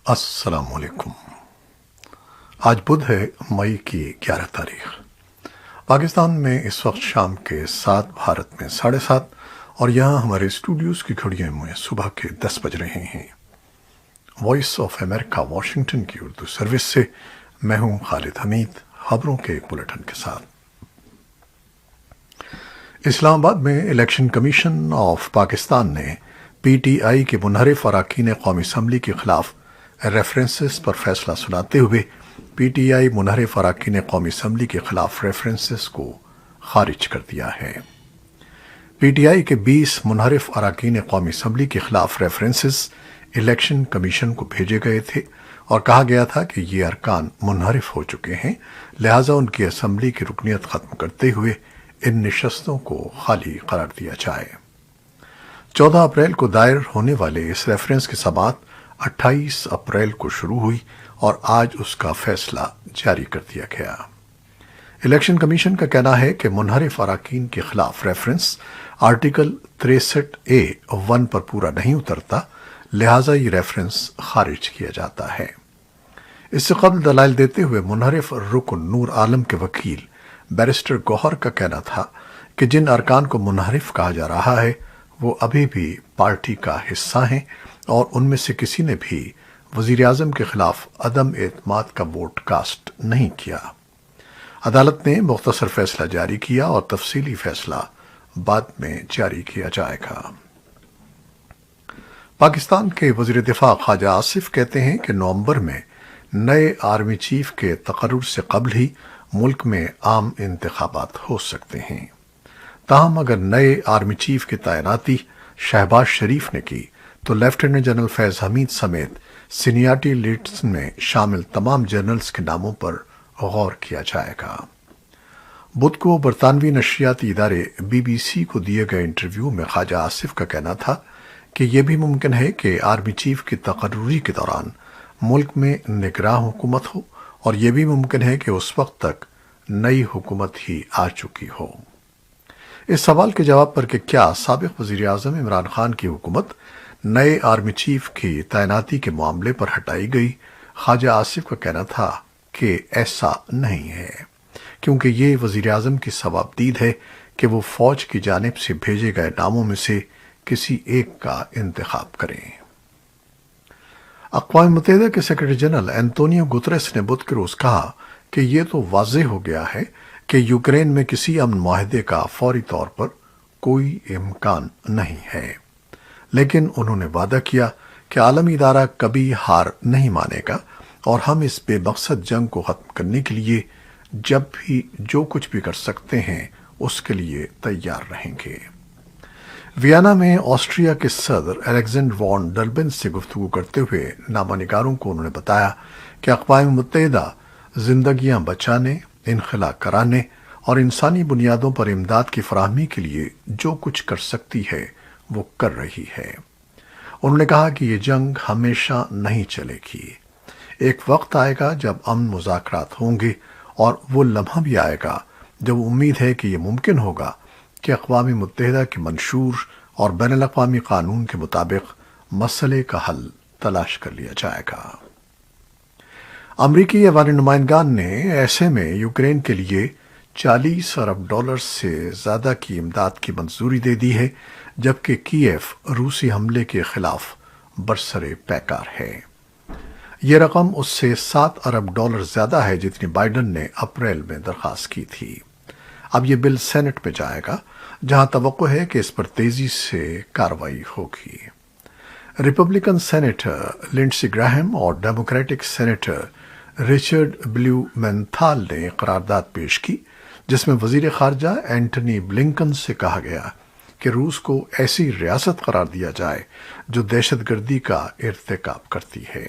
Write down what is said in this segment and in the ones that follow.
السلام علیکم۔ آج بدھ ہے، مئی کی 11 تاریخ۔ پاکستان میں اس وقت شام کے 7، بھارت میں 7:30، اور یہاں ہمارے اسٹوڈیوز کی گھڑیوں میں صبح کے 10 بج رہے ہیں۔ وائس آف امریکہ واشنگٹن کی اردو سروس سے میں ہوں خالد حمید، خبروں کے ایک بلیٹن کے ساتھ۔ اسلام آباد میں الیکشن کمیشن آف پاکستان نے پی ٹی آئی کے منحرف اراکین قومی اسمبلی کے خلاف ریفرنسز پر فیصلہ سناتے ہوئے پی ٹی آئی منحرف اراکین قومی اسمبلی کے خلاف ریفرنسز کو خارج کر دیا ہے۔ پی ٹی آئی کے 20 منحرف اراکین قومی اسمبلی کے خلاف ریفرنسز الیکشن کمیشن کو بھیجے گئے تھے اور کہا گیا تھا کہ یہ ارکان منحرف ہو چکے ہیں، لہٰذا ان کی اسمبلی کی رکنیت ختم کرتے ہوئے ان نشستوں کو خالی قرار دیا جائے۔ 14 اپریل کو دائر ہونے والے اس ریفرنس کی سماعت 28 اپریل کو شروع ہوئی اور آج اس کا فیصلہ جاری کر دیا گیا۔ الیکشن کمیشن کا کہنا ہے کہ منحرف اراکین کے خلاف ریفرنس آرٹیکل 63A(1) پر پورا نہیں اترتا، لہٰذا یہ ریفرنس خارج کیا جاتا ہے۔ اس سے قبل دلائل دیتے ہوئے منحرف رکن نور عالم کے وکیل بیرسٹر گوہر کا کہنا تھا کہ جن ارکان کو منحرف کہا جا رہا ہے وہ ابھی بھی پارٹی کا حصہ ہیں اور ان میں سے کسی نے بھی وزیر اعظم کے خلاف عدم اعتماد کا ووٹ کاسٹ نہیں کیا۔ عدالت نے مختصر فیصلہ جاری کیا اور تفصیلی فیصلہ بعد میں جاری کیا جائے گا۔ پاکستان کے وزیر دفاع خواجہ آصف کہتے ہیں کہ نومبر میں نئے آرمی چیف کے تقرر سے قبل ہی ملک میں عام انتخابات ہو سکتے ہیں۔ تاہم اگر نئے آرمی چیف کی تعیناتی شہباز شریف نے کی تو لیفٹیننٹ جنرل فیض حمید سمیت سینیارٹی لسٹ میں شامل تمام جنرلز کے ناموں پر غور کیا جائے گا۔ بدھ کو برطانوی نشریاتی ادارے BBC کو دیے گئے انٹرویو میں خواجہ آصف کا کہنا تھا کہ یہ بھی ممکن ہے کہ آرمی چیف کی تقرری کے دوران ملک میں نگراں حکومت ہو، اور یہ بھی ممکن ہے کہ اس وقت تک نئی حکومت ہی آ چکی ہو۔ اس سوال کے جواب پر کہ کیا سابق وزیر اعظم عمران خان کی حکومت نئے آرمی چیف کی تعیناتی کے معاملے پر ہٹائی گئی، خواجہ آصف کا کہنا تھا کہ ایسا نہیں ہے، کیونکہ یہ وزیر اعظم کی صوابدید ہے کہ وہ فوج کی جانب سے بھیجے گئے ناموں میں سے کسی ایک کا انتخاب کریں۔ اقوام متحدہ کے سیکرٹری جنرل اینٹونیو گتریس نے بدھ کے روز کہا کہ یہ تو واضح ہو گیا ہے کہ یوکرین میں کسی امن معاہدے کا فوری طور پر کوئی امکان نہیں ہے، لیکن انہوں نے وعدہ کیا کہ عالمی ادارہ کبھی ہار نہیں مانے گا اور ہم اس بے مقصد جنگ کو ختم کرنے کے لیے جب بھی جو کچھ بھی کر سکتے ہیں اس کے لیے تیار رہیں گے۔ ویانا میں آسٹریا کے صدر الیگزینڈر وان ڈربن سے گفتگو کرتے ہوئے نامہ نگاروں کو انہوں نے بتایا کہ اقوام متحدہ زندگیاں بچانے، انخلا کرانے اور انسانی بنیادوں پر امداد کی فراہمی کے لیے جو کچھ کر سکتی ہے وہ کر رہی ہے۔ انہوں نے کہا کہ یہ جنگ ہمیشہ نہیں چلے گی، ایک وقت آئے گا جب امن مذاکرات ہوں گے، اور وہ لمحہ بھی آئے گا جب امید ہے کہ یہ ممکن ہوگا کہ اقوام متحدہ کے منشور اور بین الاقوامی قانون کے مطابق مسئلے کا حل تلاش کر لیا جائے گا۔ امریکی ایوان نمائندگان نے ایسے میں یوکرین کے لیے $40 ارب سے زیادہ کی امداد کی منظوری دے دی ہے، جبکہ کیف روسی حملے کے خلاف برسر پیکار ہے۔ یہ رقم اس سے $7 ارب زیادہ ہے جتنی بائیڈن نے اپریل میں درخواست کی تھی۔ اب یہ بل سینٹ میں جائے گا، جہاں توقع ہے کہ اس پر تیزی سے کارروائی ہوگی۔ ریپبلکن سینیٹر لنڈسی گراہم اور ڈیموکریٹک سینیٹر رچرڈ بلیومینتھال نے قرارداد پیش کی، جس میں وزیر خارجہ اینٹنی بلنکن سے کہا گیا کہ روس کو ایسی ریاست قرار دیا جائے جو دہشت گردی کا ارتکاب کرتی ہے۔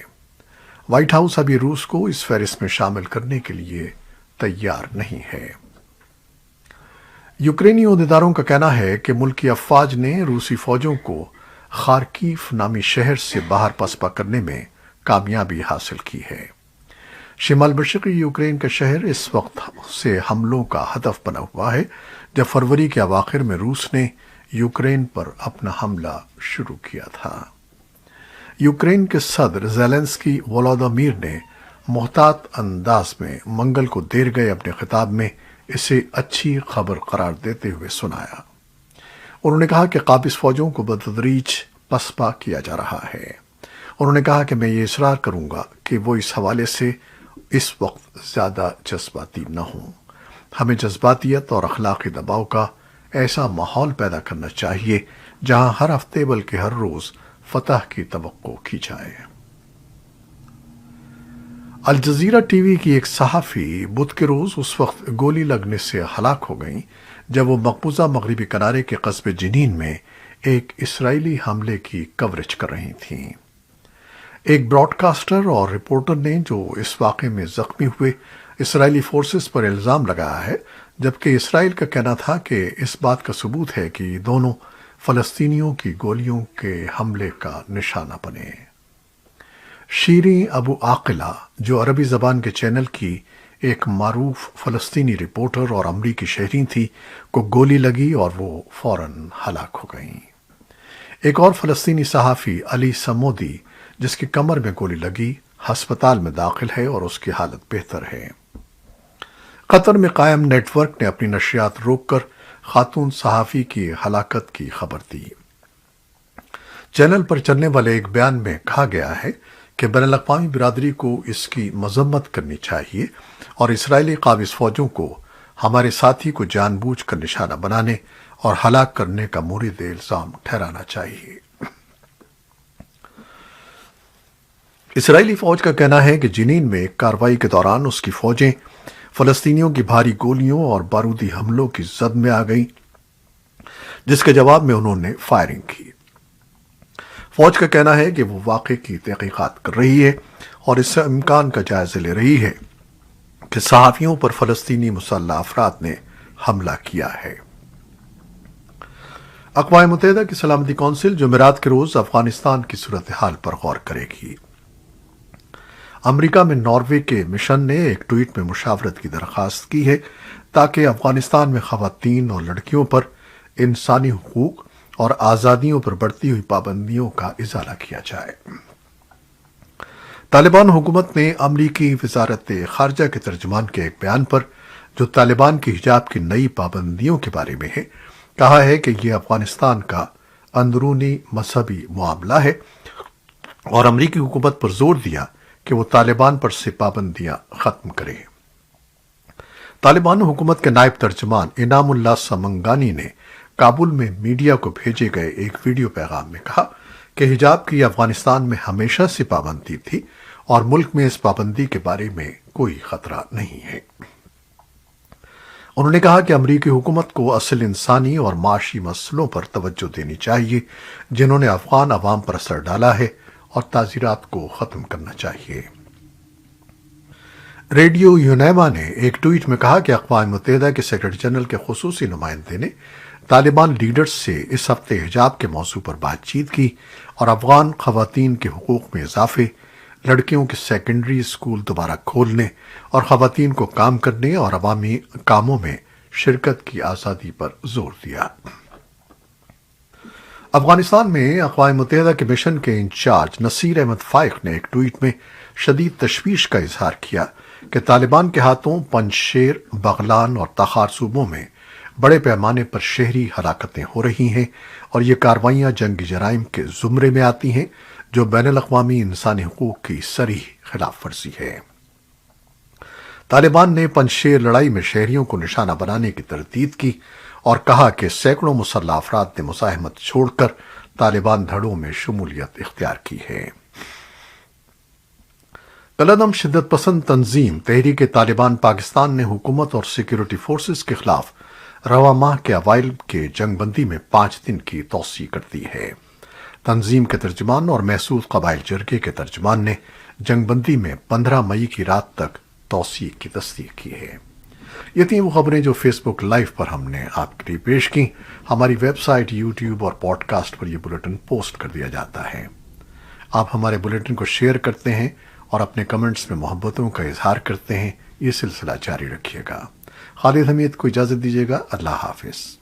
وائٹ ہاؤس ابھی روس کو اس فہرست میں شامل کرنے کے لیے تیار نہیں ہے۔ یوکرینی عہدیداروں کا کہنا ہے کہ ملکی افواج نے روسی فوجوں کو خارکیف نامی شہر سے باہر پسپا کرنے میں کامیابی حاصل کی ہے۔ شمال مشرقی یوکرین کا شہر اس وقت سے حملوں کا ہدف بنا ہوا ہے جب فروری کے اواخر میں روس نے یوکرین پر اپنا حملہ شروع کیا تھا۔ यूक्रेन के सदर ज़ेलेंस्की वोलोदिमीर ने मोहतात अंदाज में मंगल को देर गए अपने खिताब में इसे अच्छी खबर करार देते हुए सुनाया। उन्होंने कहा कि काबिज फौजों को बतदरीज पसपा किया जा रहा है। उन्होंने कहा कि मैं ये इसरार करूंगा कि वो इस हवाले से इस वक्त ज़्यादा जज्बाती न हों। हमें जज्बातियत और अखलाकी दबाव का ऐसा माहौल पैदा करना चाहिए जहां हर हफ्ते बल्कि हर रोज फतह की तवक्को की जाए। अल जजीरा टीवी की एक सहाफ़ी बुध के रोज उस वक्त गोली लगने से हलाक हो गई जब वो मकबूजा मगरबी किनारे के कस्बे जिनीन में एक इसराइली हमले की कवरेज कर रही थीं। एक ब्रॉडकास्टर और रिपोर्टर ने जो इस वाक़े में जख्मी हुए इसराइली फोर्सेस पर इल्ज़ाम लगाया है, जबकि इसराइल का कहना था कि इस बात का सबूत है कि दोनों फ़लस्तीनियों की गोलियों के हमले का निशाना बने। शीरी अबू आकिला, जो अरबी ज़बान के चैनल की एक मारूफ फ़लस्तीनी रिपोर्टर और अमरीकी शहरी थी, को गोली लगी और वो फौरन हलाक हो गईं। एक और फ़लस्तीनी सहाफ़ी अली समोदी, जिसकी कमर में गोली लगी, हस्पताल में दाखिल है और उसकी हालत बेहतर है। कतर में कायम नेटवर्क ने अपनी नशरियात रोककर खातून सहाफ़ी की हलाकत की खबर दी। चैनल पर चलने वाले एक बयान में कहा गया है कि बैनुल-अक़वामी बिरादरी को इसकी मजम्मत करनी चाहिए और इसराइली काबिज फौजों को हमारे साथी को जानबूझकर निशाना बनाने और हलाक करने का मुरीद इल्ज़ाम ठहराना चाहिए। इसराइली फौज का कहना है कि जिनीन में कार्रवाई के दौरान उसकी फौजें फ़लस्तीनियों की भारी गोलियों और बारूदी हमलों की जद में आ गईं, जिसके जवाब में उन्होंने फायरिंग की। फौज का कहना है कि वो वाक़े की तहक़ीक़ात कर रही है और इस इम्कान का जायज़ा ले रही है कि सहाफ़ियों पर फ़लस्तीनी मुसल्लह अफराद ने हमला किया है। अक़वाम मुत्तहिदा की सलामती कौंसिल जुमेरात के रोज़ अफ़गानिस्तान की सूरत हाल पर गौर करेगी। अमेरिका में नॉर्वे के मिशन ने एक ट्वीट में मुशावरत की दरख्वास्त की है ताकि अफगानिस्तान में ख़वातीन और लड़कियों पर इंसानी हुकूक और आज़ादियों पर बढ़ती हुई पाबंदियों का इजाला किया जाए। तालिबान हुकूमत ने अमरीकी वज़ारत ख़ारजा के तर्जुमान के एक बयान पर, जो तालिबान की हिजाब की नई पाबंदियों के बारे में है, कहा है कि यह अफगानिस्तान का अंदरूनी मजहबी मामला है और अमरीकी हुकूमत पर जोर दिया कि वो तालिबान पर से पाबंदियां खत्म करे। तालिबान हुकूमत के नायब तर्जुमान इनामुल्लाह समंगानी ने काबुल में मीडिया को भेजे गए एक वीडियो पैगाम में कहा कि हिजाब की अफगानिस्तान में हमेशा से पाबंदी थी और मुल्क में इस पाबंदी के बारे में कोई खतरा नहीं है। उन्होंने कहा कि अमरीकी हुकूमत को असल इंसानी और माशी मसलों पर तवज्जो देनी चाहिए जिन्होंने अफगान अवाम पर असर डाला है और ताज़ीरात को ख़त्म करना चाहिए। रेडियो यूनेमा ने एक ट्वीट में कहा कि अक़वाम मुत्तहिदा के सेक्रेटरी जनरल के खुसूसी नुमाइंदे ने तालिबान लीडर्स से इस हफ्ते हिजाब के मौजू पर बातचीत की और अफगान ख़वातीन के हुकूक में इजाफे, लड़कियों के सेकेंडरी स्कूल दोबारा खोलने और ख़वातीन को काम करने और अवामी कामों में शिरकत की आज़ादी पर जोर दिया। अफगानिस्तान में अक़वाम मुत्तहिदा के मिशन के इंचार्ज नसीर अहमद फाइक ने एक ट्वीट में शदीद तशवीश का इजहार किया कि तालिबान के हाथों पंजशेर, बगलान और तखार सूबों में बड़े पैमाने पर शहरी हलाकतें हो रही हैं और ये कार्रवाइयाँ जंगी जराइम के जुमरे में आती हैं जो बैनुल-अक़वामी इंसानी हुकूक की सरीह खिलाफ वर्जी है। तालिबान ने पंजशेर लड़ाई में शहरियों को निशाना बनाने की तरदीद की और कहा कि सैकड़ों मुसल्लह अफराद ने मुज़ाहमत छोड़कर तालिबान धड़ों में शमूलियत इख्तियार की है। कलअदम शिद्दत पसंद तंजीम तहरीक तालिबान पाकिस्तान ने हुकूमत और सिक्योरिटी फोर्सेस के खिलाफ रवा माह के अवाइल के जंगबंदी में 5 दिन की तौसी कर दी है। तंजीम के तर्जुमान और महसूद कबाइल जरगे के तर्जुमान ने जंगबंदी में 15 मई की रात तक तौसी की तस्दीक की है। ये थी वो खबरें जो फेसबुक लाइव पर हमने आपके लिए पेश की। हमारी वेबसाइट, यूट्यूब और पॉडकास्ट पर यह बुलेटिन पोस्ट कर दिया जाता है। आप हमारे बुलेटिन को शेयर करते हैं और अपने कमेंट्स में मोहब्बतों का इजहार करते हैं। ये सिलसिला जारी रखिएगा। खालिद हमीद को इजाज़त दीजिएगा। अल्लाह हाफिज़।